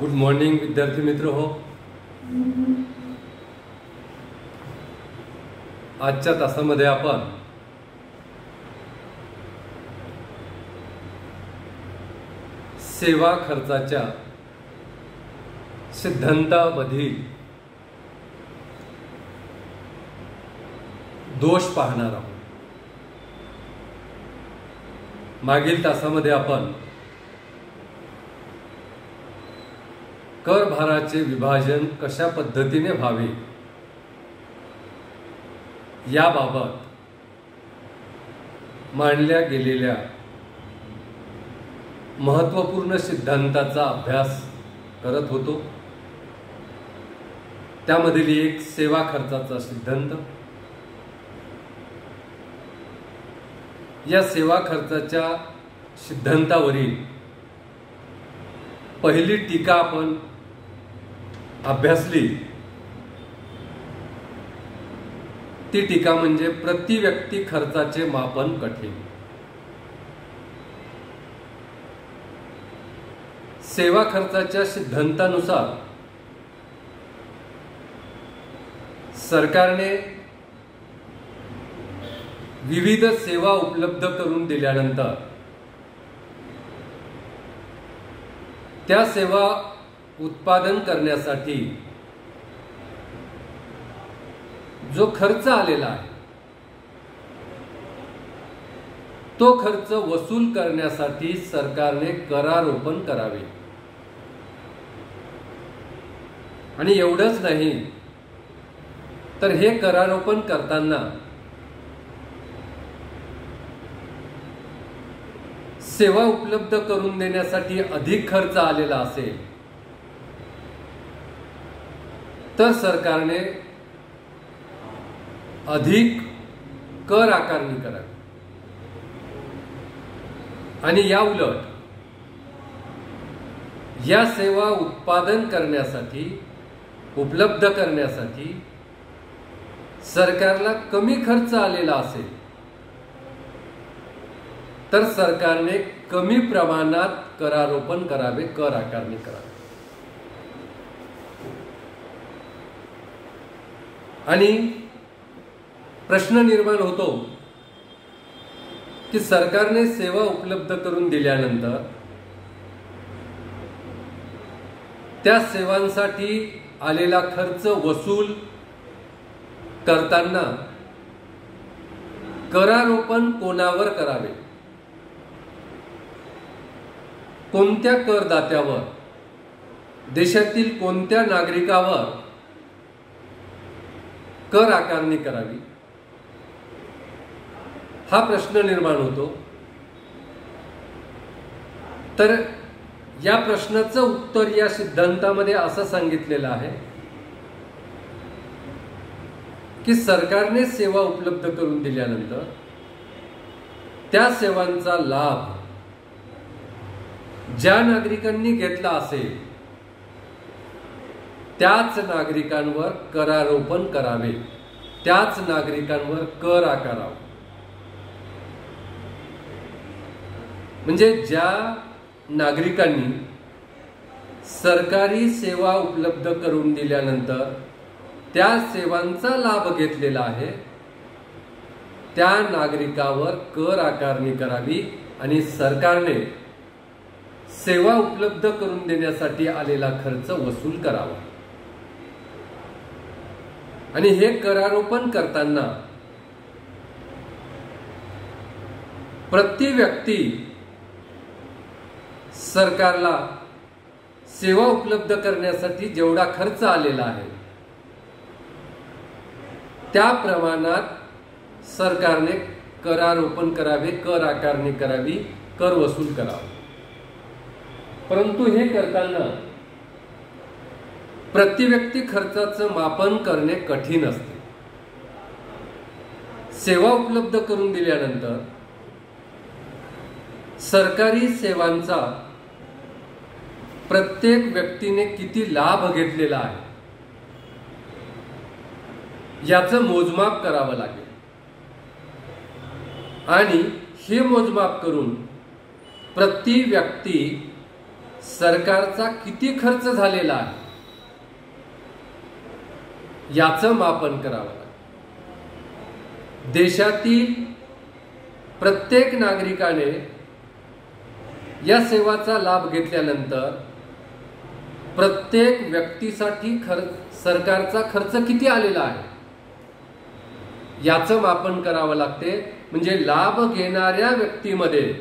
Good morning विद्यार्थी मित्र हो. आजच्या तासामध्ये आपण सेवा खर्चाच्या सिद्धांतामधील दोष पाहणार आहोत. मागील तासामध्ये आपण कर भाराचे विभाजन कशा पद्धतीने व्हावे याबाबत मांडल्या गेलेल्या महत्त्वपूर्ण सिद्धांताचा अभ्यास करत होतो. त्यामधील एक सेवा खर्चाचा सिद्धांत. या सेवा खर्चाच्या सिद्धांतावरील पहिली टीका आपण अभ्यासली. ती टीका म्हणजे प्रति व्यक्ती खर्चाचे मापन कठीण. सेवा खर्चाच्या सिद्धांतानुसार सरकारने विविध सेवा उपलब्ध करून दिल्यानंतर त्या सेवा उत्पादन करण्यासाठी जो खर्च आलेला आहे तो खर्च वसूल करण्यासाठी सरकारने करारोपण करावे. आणि एवढंच नाही तर हे करारोपण करताना सेवा उपलब्ध करून देण्यासाठी अधिक खर्च आलेला असेल तर सरकारने अधिक कर आकारणी करावी. आणि या उलट या सेवा उत्पादन करण्यासाठी उपलब्ध करण्यासाठी सरकारला कमी खर्च आलेला असेल तर सरकारने कमी प्रमाणात करारोपण करावे, कर आकारणी करावी. आणि प्रश्न निर्माण होतो की सरकारने सेवा उपलब्ध करून दिल्यानंतर त्या सेवांसाठी आलेला खर्च वसूल करताना करारोपण कोणावर करावे, कोणत्या करदात्यावर, देशातील कोणत्या नागरिकावर कर आकारणी करावी हा प्रश्न निर्माण होतो. तर या प्रश्नाचं उत्तर या सिद्धांतामध्ये असं सांगितलेलं आहे की सरकारने सेवा उपलब्ध करून दिल्यानंतर त्या सेवांचा लाभ ज्या नागरिकांनी घेतला असेल त्याच नागरिकांवर करारोपण करावे, त्याच नागरिकांवर कर आकारावा. म्हणजे ज्या नागरिकांनी सरकारी सेवा उपलब्ध करून दिल्यानंतर त्या सेवांचा लाभ घेतलेला आहे त्या नागरिकावर कर आकारणी करावी आणि सरकारने सेवा उपलब्ध करून देण्यासाठी आलेला खर्च वसूल करावा. आणि हे करारोपण करताना प्रति व्यक्ती सरकारला सेवा उपलब्ध करण्यासाठी जेवढा खर्च आलेला आहे त्या प्रमाणात सरकारने करारोपण करावे, कर आकारणी करावी, कर वसूल करावा. परंतु हे करताना प्रति व्यक्ती खर्चाचं मापन करणे कठीण असते. सेवा उपलब्ध करून दिल्यानंतर सरकारी सेवांचा प्रत्येक व्यक्तीने किती लाभ घेतलेला आहे याचं मोजमाप करावं लागेल. आणि हे मोजमाप करून प्रति व्यक्ती सरकारचा किती खर्च झालेला आहे याचं मापन करावं लागेल. देशातील प्रत्येक नागरिकाने या सेवाचा लाभ घेतल्यानंतर प्रत्येक व्यक्तीसाठी सरकारचा खर्च किती आलेला आहे याचं मापन करावं लागते. म्हणजे लाभ घेणाऱ्या व्यक्तीमध्ये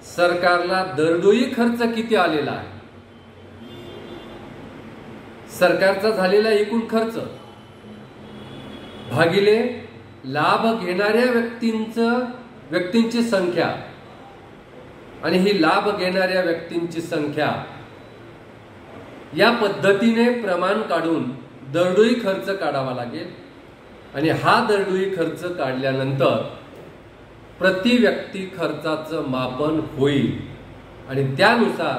सरकारला दरडोई खर्च किती आलेला आहे, सरकारचा झालेला एकूण खर्च भागिले लाभ घेणाऱ्या व्यक्तींची संख्या, आणि ही लाभ घेणाऱ्या व्यक्तींची संख्या या पद्धतीने प्रमाण काढून दरडोई खर्च काढावा लागेल. आणि हा दरडोई खर्च काढल्यानंतर प्रति व्यक्ती खर्चाचं मापन होईल आणि त्यानुसार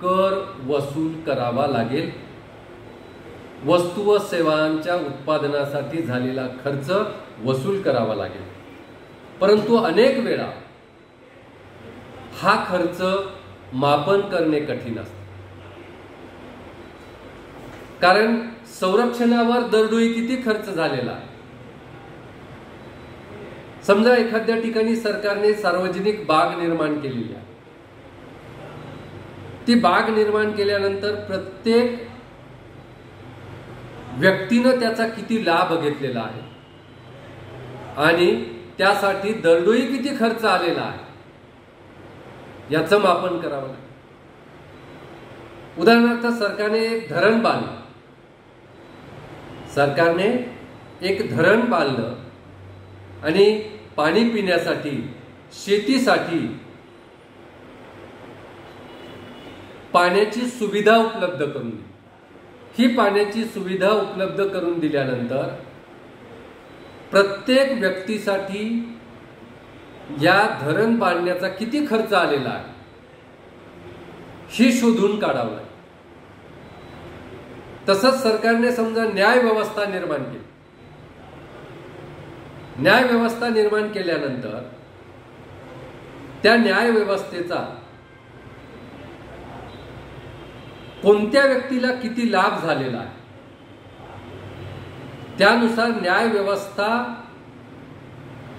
कर वसूल करावा लागेल. वस्तू व सेवांच्या उत्पादनासाठी झालेला खर्च वसूल करावा लागेल. परंतु अनेक वेळा हा खर्च मापन करणे कठीण असते, कारण संरक्षणावर दरडोई किती खर्च झालेला आहे. समजा एखाद्या ठिकाणी सरकारने सार्वजनिक बाग निर्माण केलेली आहे. ती बाग निर्माण केल्यानंतर प्रत्येक व्यक्तीनं त्याचा किती लाभ घेतलेला आहे आणि त्यासाठी दरडोई किती खर्च आलेला आहे याचं मापन करावं लागेल. उदाहरणार्थ सरकारने एक धरण बांधलं आणि पाणी पिण्यासाठी, शेतीसाठी पाण्याची सुविधा उपलब्ध करून दिली. ही पाण्याची सुविधा उपलब्ध करून दिल्यानंतर प्रत्येक व्यक्तीसाठी या धरण बांधण्याचा किती खर्च आलेला आहे ही शोधून काढावं लागेल. तसंच सरकारने समजा न्याय व्यवस्था निर्माण केली. न्याय व्यवस्था निर्माण केल्यानंतर त्या न्याय व्यवस्थेचा कोणत्या व्यक्तीला किती लाभ झालेला आहे त्यानुसार न्याय व्यवस्था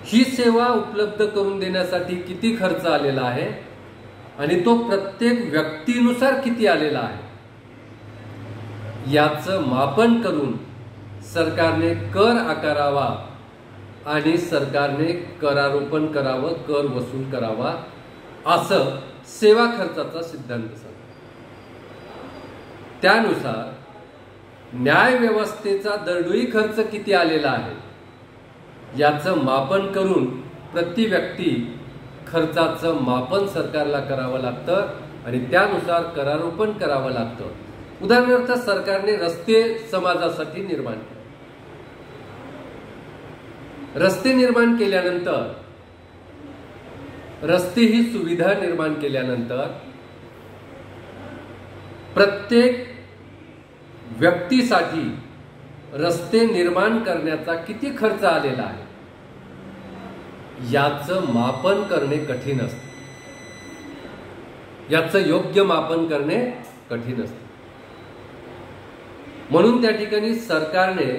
ही सेवा उपलब्ध करून देण्यासाठी किती खर्च आलेला आहे आणि तो प्रत्येक व्यक्तीनुसार किती आलेला आहे याचं मापन करून सरकारने कर आकारावा आणि सरकारने करारोपण करावं, कर वसूल करावा, असं सेवा खर्चाचा सिद्धांत सांगतो. त्यानुसार न्याय व्यवस्थेचा दरडोई खर्च किती आलेला आहे याचं मापन करून प्रति व्यक्ती खर्चाचं मापन सरकारला करावं लागतं आणि त्यानुसार करारोपण करावं लागतं. उदाहरणार्थ सरकारने रस्ते समाजासाठी निर्माण केले. रस्ते निर्माण केल्यानंतर, रस्ते ही सुविधा निर्माण केल्यानंतर प्रत्येक व्यक्तीसाठी रस्ते निर्माण करण्याचा किती खर्च आलेला आहे याचं मापन करणे कठीण असते. याचं योग्य मापन करणे कठीण असते. म्हणून त्या ठिकाणी सरकारने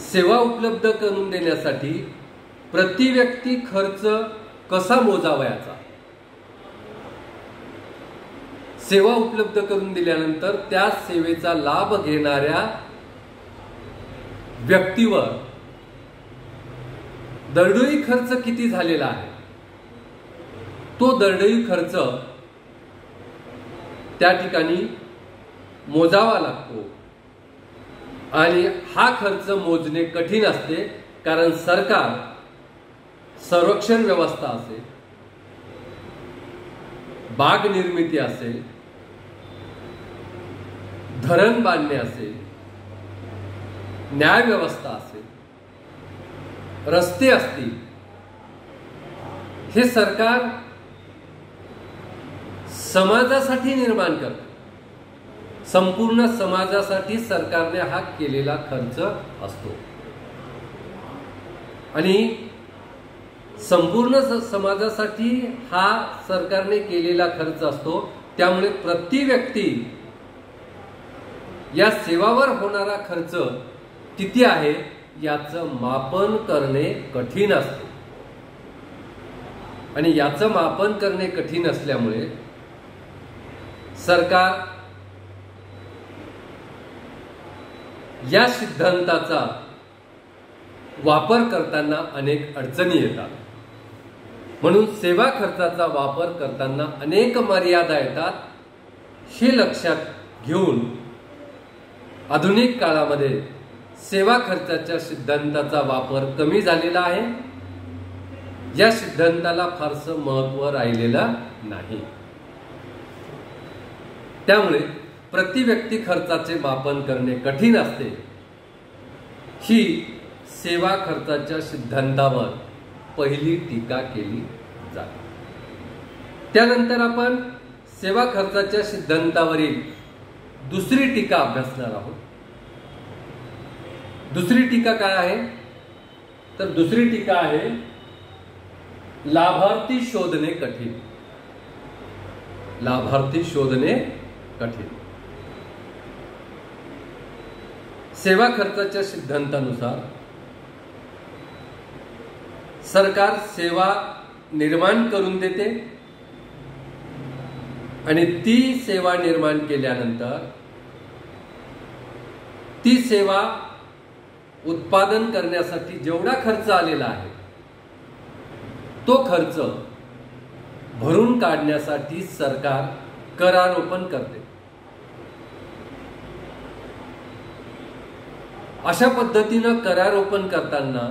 सेवा उपलब्ध करून देण्यासाठी प्रति व्यक्ती खर्च कसा मोजावयाचा, सेवा उपलब्ध करून दिल्यानंतर त्या सेवेचा लाभ घेणाऱ्या व्यक्तीवर दरडोई खर्च किती झालेला आहे तो दरडोई खर्च त्या ठिकाणी मोजावा लागतो. आणि हा खर्च मोजणे कठीण असते, कारण सरकार संरक्षण व्यवस्था असेल, बाग निर्मिती असेल, धरण बांधणे असेल, न्याय व्यवस्था असेल, रस्ते असतील, हे सरकार समाजासाठी निर्माण करते. संपूर्ण समाजासाठी सरकारने हा केलेला खर्च असतो. आणि संपूर्ण समाजासाठी हा सरकारने केलेला खर्च असतो। त्यामुळे प्रति व्यक्ती या सेवावर होणारा खर्च किती आहे याचं मापन करणे कठीण असते आणि याचं मापन करणे कठीण असल्यामुळे सरकार या सिद्धांताचा वापर करताना अनेक अडचणी येतात। म्हणून सेवा खर्चाचा वापर करताना अनेक मर्यादा येतात। हे लक्षात घेऊन आधुनिक काळामध्ये सेवा खर्चाच्या सिद्धांताचा वापर कमी झालेला आहे। या सिद्धांताला फारसं महत्त्व राहिलेलं नाही। त्यामुळे प्रति व्यक्ती खर्चाचे मापन करणे कठीण असते। ही सेवा खर्चाच्या सिद्धांतावर पहिली टीका केली जाते। त्यानंतर आपण सेवा खर्चाच्या सिद्धांतावरील दुसरी टीका अभ्यासणार आहोत। दुसरी टीका काय आहे तर दुसरी टीका आहे लाभार्थी शोधणे कठीण। लाभार्थी शोधणे कठीण। सेवा खर्चाच्या सिद्धांतानुसार सरकार सेवा निर्माण करून देते आणि ती सेवा निर्माण केल्यानंतर ती सेवा उत्पादन करण्यासाठी जेवढा खर्च आलेला आहे तो खर्च भरून काढण्यासाठी सरकार करारोपण करते। अशा पद्धतीनं करारोपण करताना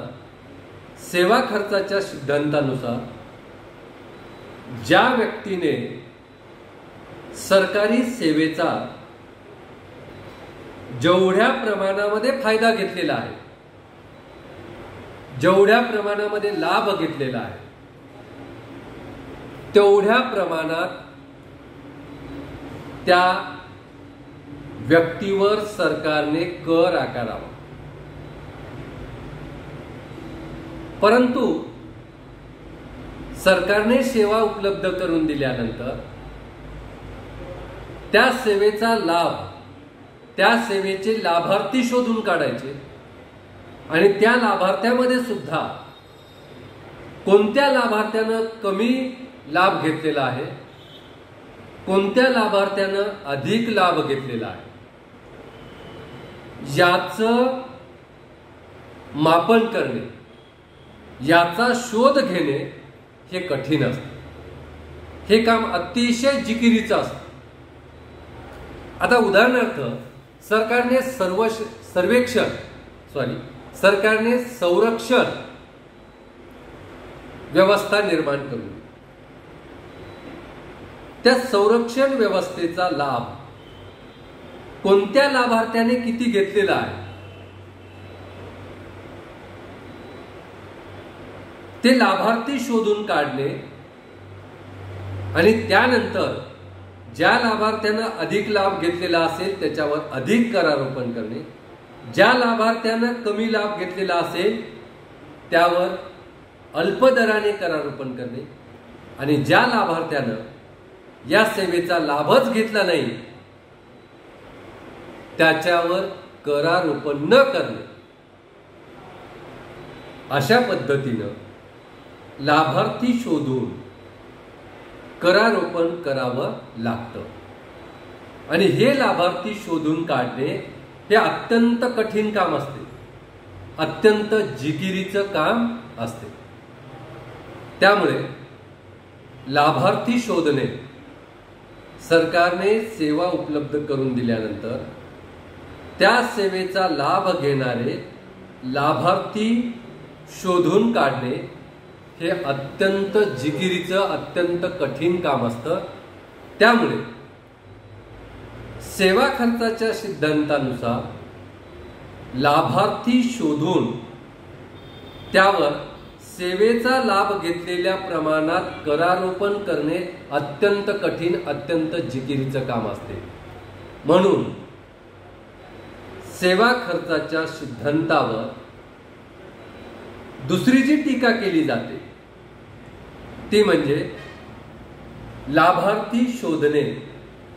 सेवा खर्चाच्या सिद्धांतानुसार ज्या व्यक्तीने सरकारी सेवेचा जेवढ्या प्रमाणामध्ये फायदा घेतलेला आहे, जेवढ्या प्रमाणामध्ये लाभ घेतलेला आहे, तेवढ्या प्रमाणात त्या व्यक्तीवर सरकारने कर आकारावा। परंतु सरकारने सेवा उपलब्ध करून दिल्यानंतर त्या सेवेचा लाभ, त्या सेवेचे लाभार्थी शोधून काढायचे आणि त्या लाभार्थ्यामध्ये सुद्धा कोणत्या लाभार्थ्यानं कमी लाभ घेतलेला आहे, कोणत्या लाभार्थ्यानं अधिक लाभ घेतलेला आहे, याचं मापन करणे, याचा शोध घेणे हे कठीण असते। हे काम अतिशय जिकिरीचं असतं। आता उदाहरणार्थ सरकारने सरकारने संरक्षण व्यवस्था निर्माण करून त्या संरक्षण व्यवस्थेचा लाभ कोणत्या लाभार्थ्याने किती घेतलेला आहे ते लाभार्थी शोधून काढणे आणि त्यानंतर ज्या लाभार्थ्यानं अधिक लाभ घेतलेला असेल त्याच्यावर अधिक करारोपण करणे, ज्या लाभार्थ्यानं कमी लाभ घेतलेला असेल त्यावर अल्प दराने करारोपण करणे आणि ज्या लाभार्थ्यानं या सेवेचा लाभच घेतला नाही त्याच्यावर करारोपण न करणे, अशा पद्धतीनं लाभार्थी शोधून करारोपण करावं लागतं। आणि हे लाभार्थी शोधून काढणे हे अत्यंत कठीण काम असते, अत्यंत जिकिरीचं काम असते। त्यामुळे लाभार्थी शोधणे सरकारने सेवा उपलब्ध करून दिल्यानंतर त्या सेवेचा लाभ घेणारे लाभार्थी शोधून काढणे हे अत्यंत जिकिरीचं, अत्यंत कठीण काम असतं। त्यामुळे सेवा खर्चाच्या सिद्धांतानुसार लाभार्थी शोधून त्यावर सेवेचा लाभ घेतलेल्या प्रमाणात करारोपण करणे अत्यंत कठीण, अत्यंत जिकिरीचं काम असते। म्हणून सेवा खर्चाच्या सिद्धांतावर दुसरी जी टीका केली जाते ती म्हणजे लाभार्थी शोधणे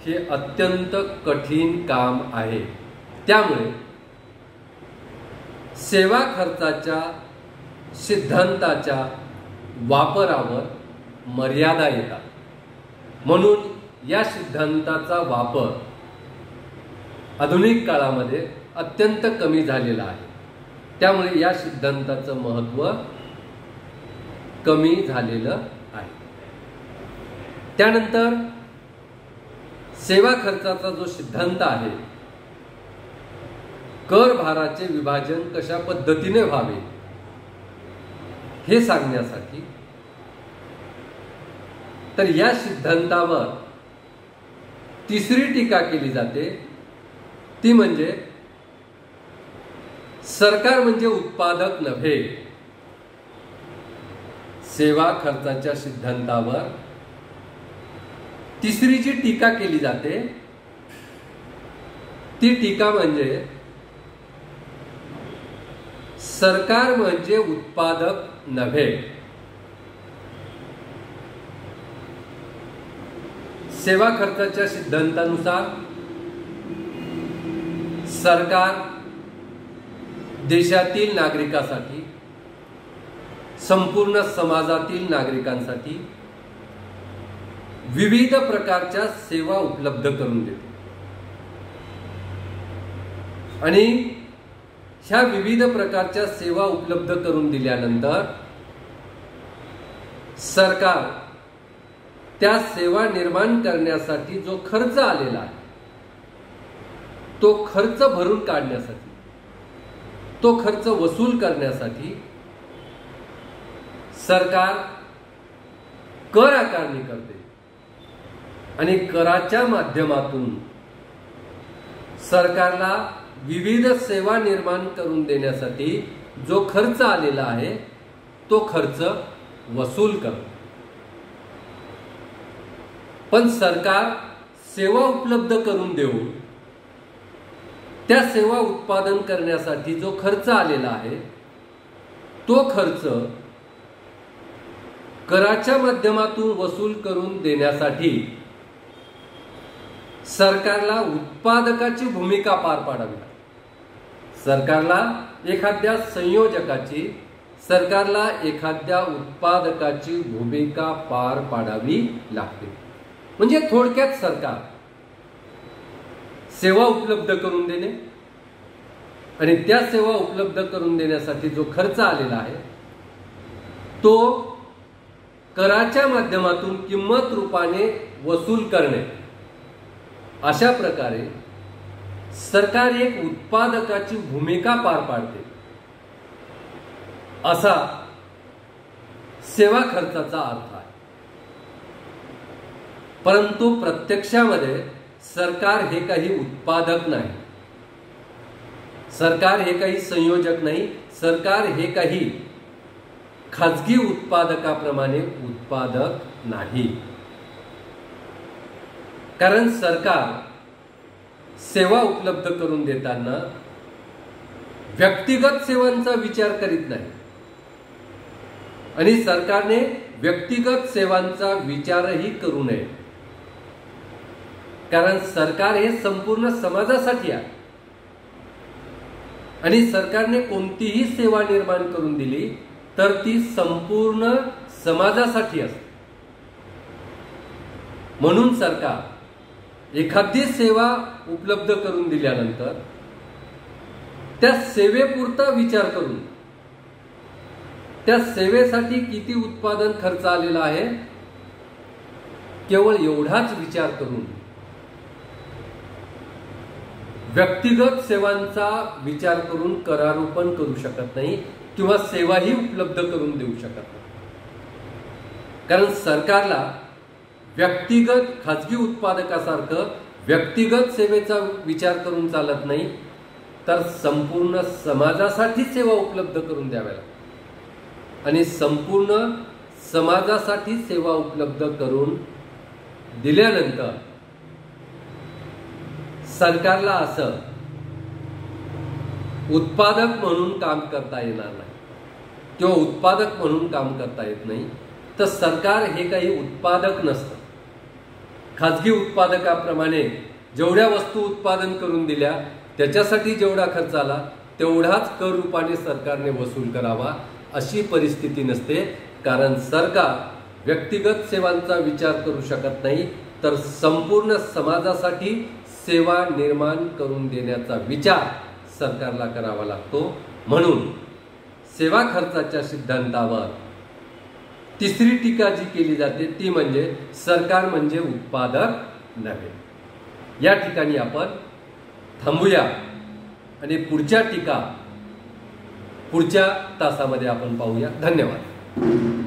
हे अत्यंत कठीण काम आहे। त्यामुळे सेवा खर्चाच्या सिद्धांताच्या वापरावर मर्यादा येतात। म्हणून या सिद्धांताचा वापर आधुनिक काळामध्ये अत्यंत कमी झालेला आहे। त्यामुळे या सिद्धांताचं महत्त्व कमी झालेलं आहे। त्यानंतर सेवा खर्चाचा जो सिद्धांत आहे, कर भाराचे विभाजन कशा पद्धतीने व्हावे हे सांगण्यासाठी तर या सिद्धांतावर तिसरी टीका केली जाते, ती म्हणजे सरकार म्हणजे उत्पादक नव्हे। सेवा खर्चाच्या सिद्धांतावर तिसरी जी टीका केली जाते ती टीका म्हणजे सरकार म्हणजे उत्पादक नव्हे। सेवा खर्चाच्या सिद्धांतानुसार सरकार देशातील नागरिकांसाठी, संपूर्ण समाजातील नागरिकांसाठी विविध प्रकारच्या सेवा उपलब्ध करून देते आणि ह्या विविध प्रकारच्या सेवा उपलब्ध करून दिल्यानंतर सरकार त्या सेवा निर्माण करण्यासाठी जो खर्च आलेला आहे तो खर्च भरून काढण्यासाठी, तो खर्च वसूल करण्यासाठी सरकार कर आकारणी करते आणि कराच्या माध्यमातून सरकारला विविध सेवा निर्माण करून देण्यासाठी जो खर्च आलेला आहे तो खर्च वसूल करते। पण सरकार सेवा उपलब्ध करून देऊन त्या सेवा उत्पादन करण्यासाठी जो खर्च आलेला आहे तो खर्च कराच्या माध्यमातून वसूल करून देण्यासाठी सरकारला उत्पादकाची भूमिका पार पाडावी लागते। सरकारला एखाद्या संयोजकाची, सरकारला एखाद्या उत्पादकाची भूमिका पार पाडावी लागते। म्हणजे थोडक्यात सरकार सेवा उपलब्ध करून देणे आणि त्या सेवा उपलब्ध करून देण्यासाठी जो खर्च आलेला आहे तो कराच्या माध्यमातून किंमत रूपाने वसूल करणे, अशा प्रकारे सरकार एक उत्पादकाची भूमिका पार पाडते, असा सेवा खर्चाचा अर्थ आहे। परंतु प्रत्यक्षामध्ये सरकार हे काही उत्पादक नाही, सरकार हे काही संयोजक नाही, सरकार हे काही खाजगी उत्पादकाप्रमाणे उत्पादक नाही। कारण सरकार सेवा उपलब्ध करून देताना व्यक्तिगत सेवांचा विचार करीत नाही आणि सरकारने व्यक्तिगत सेवांचा विचारही करू नये। कारण सरकार हे संपूर्ण समाजासाठी आहे आणि सरकारने कोणतीही सेवा निर्माण करून दिली तर ती संपूर्ण समाजासाठी असते। म्हणून सरकार एखादी सेवा उपलब्ध करून दिल्यानंतर त्या सेवेपुरता विचार करून त्या सेवेसाठी किती उत्पादन खर्च आलेला आहे केवळ एवढाच विचार करून व्यक्तिगत सेवांचा विचार करून करारोपण करू शकत नाही किंवा सेवाही उपलब्ध करून देऊ शकत नाही। कारण सरकारला व्यक्तिगत खाजगी उत्पादकासारखं व्यक्तिगत सेवेचा विचार करून चालत नाही, तर संपूर्ण समाजासाठी सेवा उपलब्ध करून द्याव्या लागतात आणि संपूर्ण समाजासाठी सेवा उपलब्ध करून दिल्यानंतर सरकारला असं उत्पादक म्हणून काम करता येणार नाही किंवा उत्पादक म्हणून काम करता येत नाही, तर सरकार हे काही उत्पादक नसतं. खाजगी उत्पादकाप्रमाणे जेवढ्या वस्तू उत्पादन करून दिल्या त्याच्यासाठी जेवढा खर्च आला तेवढाच कर रूपाने सरकारने वसूल करावा अशी परिस्थिती नसते. कारण सरकार व्यक्तिगत सेवांचा विचार करू शकत नाही, तर संपूर्ण समाजासाठी सेवा निर्माण करून देण्याचा विचार सरकारला करावा लागतो. म्हणून सेवा खर्चाच्या सिद्धांतावर तिसरी टीका जी केली जाते ती म्हणजे सरकार म्हणजे उत्पादक नव्हे. या ठिकाणी आपण थांबूया आणि पुढच्या टीका पुढच्या तासामध्ये आपण पाहूया. धन्यवाद.